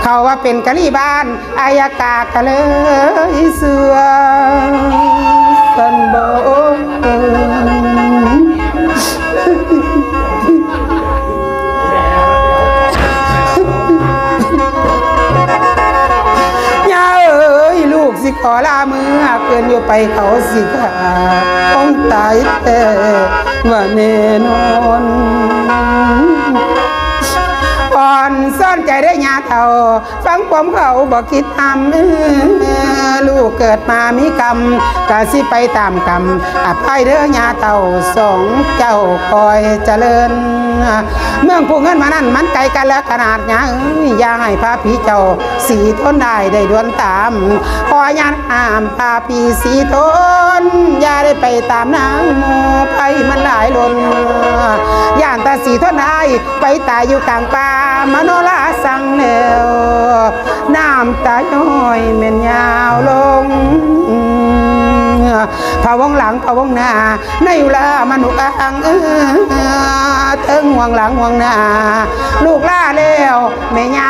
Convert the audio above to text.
เขาว่าเป็นกะลีบ้านอายากากะเลยเสือสันบ่สิขอลามือเกินอยู่ไปเขาสิขาต้องตายแต่ว่าแน่นอนอ่อนซ่อนใจได้ยาเท่าฟังความเขาบอกคิดทำลูกเกิดมามีกรรมกะสิไปตามกรรมอภัยเด้อยาเท่าสองเจ้าคอยเจริญเมืองผู้เงินมานั่นมันไกลกันแล้วขนาดยังอย่าให้พาผีเจ้าสีทนได้ดวนตามขอยันห้ามพาผีสีทนอย่าได้ไปตามนางโมไปมันหลายล้นย่านตาสีทนได้ไปตายอยู่กลางป่ามโนราสั่งแล้วน้ำตาย้อยเม่นยาวลงพะวงหลังพะวงหน้าในเวลามนุษย์อังเทิงห่วงหลังห่วงหน้าลูกล่าแล้วแม่ยา